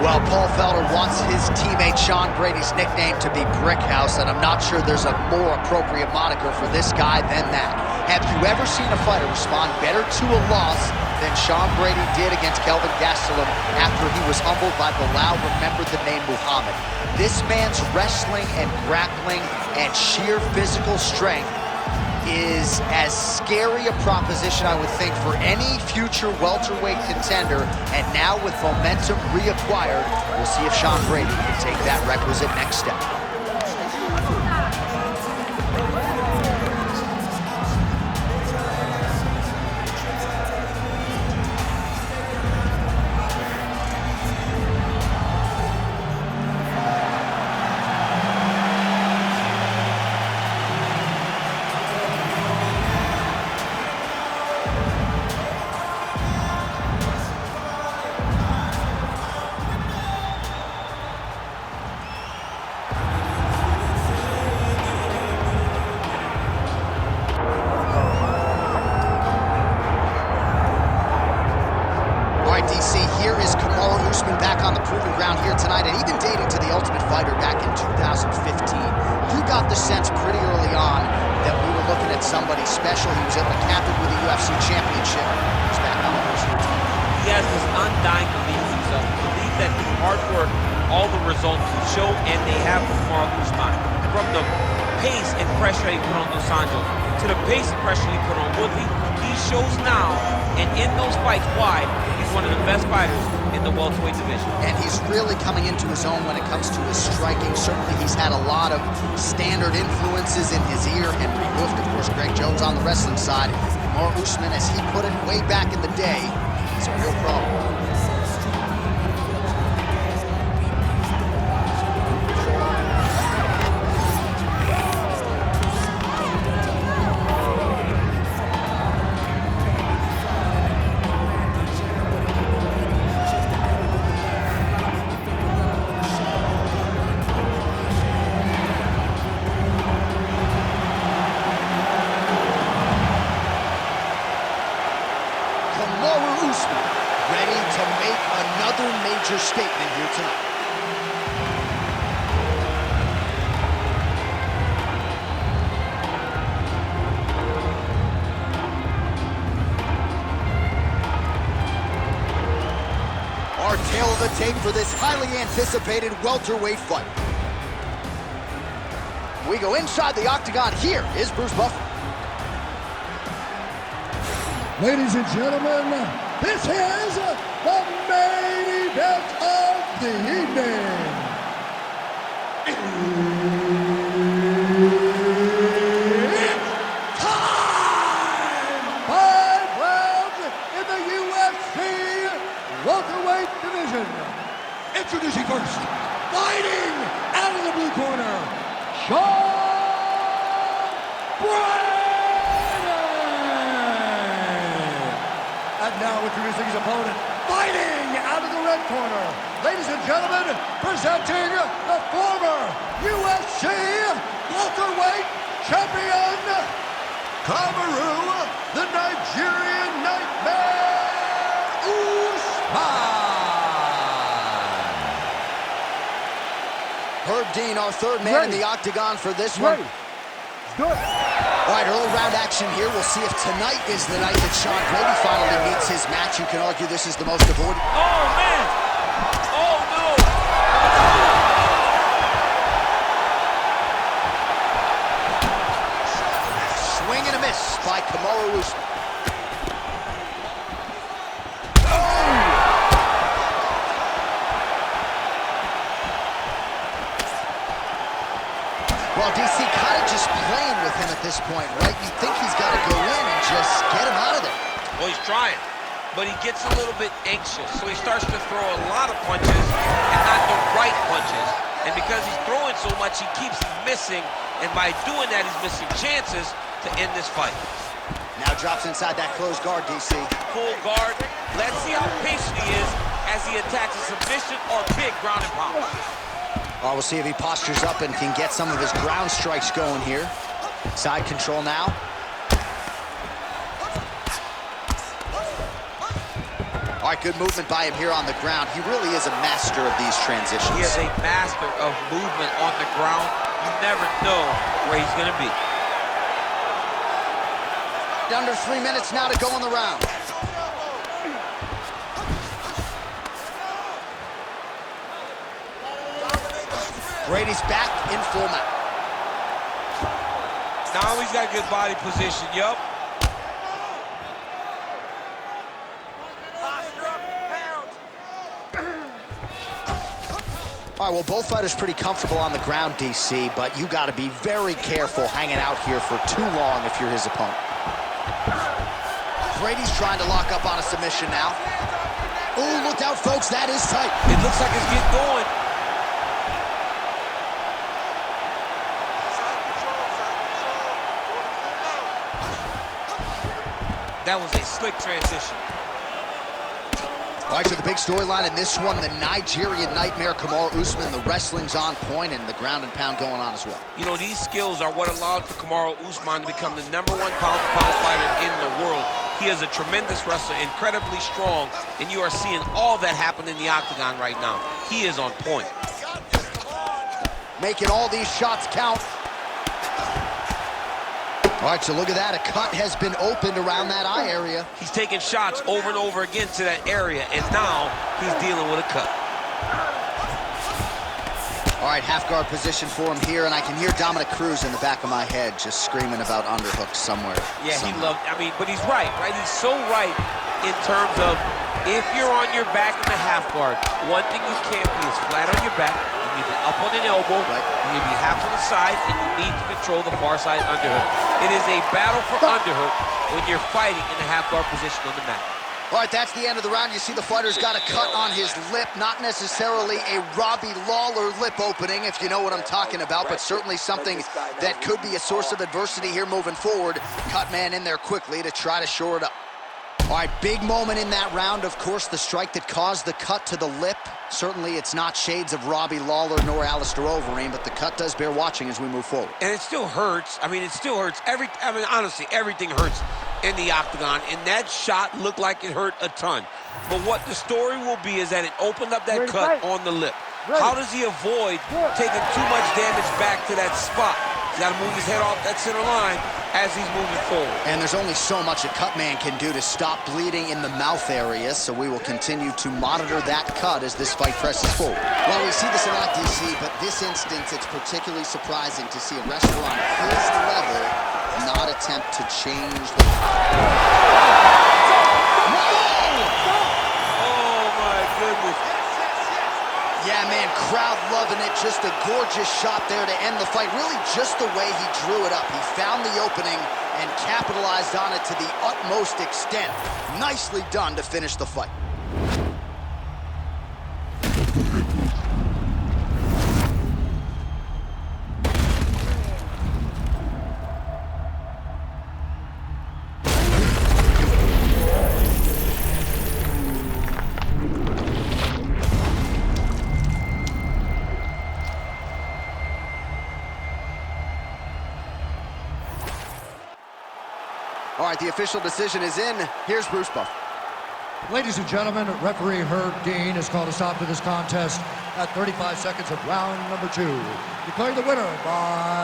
Well, Paul Felder wants his teammate Sean Brady's nickname to be Brickhouse, and I'm not sure there's a more appropriate moniker for this guy than that. Have you ever seen a fighter respond better to a loss than Sean Brady did against Kelvin Gastelum after he was humbled by Bilal remembered the name Muhammad? This man's wrestling and grappling and sheer physical strength is as scary a proposition, I would think, for any future welterweight contender. And now with momentum reacquired, we'll see if Sean Brady can take that requisite next step. DC, here is Kamaru Usman back on the proving ground here tonight, and even dating to the Ultimate Fighter back in 2015. You got the sense pretty early on that we were looking at somebody special. He was able to cap it with a UFC championship. He's back on the horse here tonight. He has this undying belief in himself, belief that through hard work, all the results will show, and they have for Kamaru Usman. From the pace and pressure he put on Dos Anjos, to the pace and pressure he put on Woodley, he shows now, and in those fights, why he's one of the best fighters in the welterweight division. And he's really coming into his own when it comes to his striking. Certainly he's had a lot of standard influences in his ear. Henry Hooft, of course, Greg Jones on the wrestling side. Kamaru Usman, as he put it way back in the day, it's a real problem. Kamaru Usman ready to make another major statement here tonight. Our tail of the tape for this highly anticipated welterweight fight. We go inside the octagon. Here is Bruce Buffer. Ladies and gentlemen, this is the main event of the evening. It's time! 5 rounds in the UFC Welterweight division. Introducing first, fighting out of the blue corner, Sean Brady! And now introducing his opponent, fighting out of the red corner. Ladies and gentlemen, presenting the former UFC welterweight champion, Kamaru, the Nigerian Nightmare Usman. Herb Dean, our third man in the octagon for this one. Good. All right, early round action here. We'll see if tonight is the night that Sean Brady finally meets his match. You can argue this is the most avoided. Oh, man! Oh, no! Swing and a miss by Kamaru Usman. Well, DC kind of just playing with him at this point, right? You think he's got to go in and just get him out of there. Well, he's trying, but he gets a little bit anxious, so he starts to throw a lot of punches and not the right punches. And because he's throwing so much, he keeps missing, and by doing that, he's missing chances to end this fight. Now drops inside that closed guard, DC. Full guard. Let's see how patient he is as he attacks a submission or big ground and pound. Oh, we'll see if he postures up and can get some of his ground strikes going here. Side control now. All right, good movement by him here on the ground. He really is a master of these transitions. He is a master of movement on the ground. You never know where he's going to be. Under 3 minutes now to go in the round. Brady's back in full mount. Now he's got good body position, yup. All right, well, both fighters pretty comfortable on the ground, DC, but you got to be very careful hanging out here for too long if you're his opponent. Brady's trying to lock up on a submission now. Oh, look out, folks, that is tight. It looks like it's getting going. That was a slick transition. All right, so the big storyline in this one, the Nigerian Nightmare, Kamaru Usman. The wrestling's on point and the ground and pound going on as well. You know, these skills are what allowed for Kamaru Usman to become the #1 pound-for-pound fighter in the world. He is a tremendous wrestler, incredibly strong, and you are seeing all that happen in the octagon right now. He is on point. Making all these shots count. All right, so look at that. A cut has been opened around that eye area. He's taking shots over and over again to that area, and now he's dealing with a cut. All right, half guard position for him here, and I can hear Dominic Cruz in the back of my head just screaming about underhooks somewhere. Yeah, he loved, but he's right? He's so right in terms of if you're on your back in the half guard, one thing you can't be is flat on your back. You need to be up on an elbow, right. You need to be half on the side, and you need to control the far side underhook. It is a battle for underhook when you're fighting in the half guard position on the mat. All right, that's the end of the round. You see the fighter's got a cut on his lip, not necessarily a Robbie Lawler lip opening, if you know what I'm talking about, but certainly something that could be a source of adversity here moving forward. Cut man in there quickly to try to shore it up. All right, big moment in that round, of course, the strike that caused the cut to the lip. Certainly, it's not shades of Robbie Lawler nor Alistair Overeem, but the cut does bear watching as we move forward. And it still hurts. It still hurts. Honestly, everything hurts in the octagon, and that shot looked like it hurt a ton. But what the story will be is that it opened up that cut on the lip. How does he avoid taking too much damage back to that spot? He's got to move his head off that center line as he's moving forward. And there's only so much a cut man can do to stop bleeding in the mouth area, so we will continue to monitor that cut as this fight presses forward. Well, we see this a lot, DC, but this instance, it's particularly surprising to see a wrestler on his level not attempt to change the... Oh, my goodness. Yeah, man, crowd loving it. Just a gorgeous shot there to end the fight. Really just the way he drew it up. He found the opening and capitalized on it to the utmost extent. Nicely done to finish the fight. All right, the official decision is in. Here's Bruce Buff. Ladies and gentlemen, referee Herb Dean has called a stop to this contest at 35 seconds of round number 2. Declaring the winner by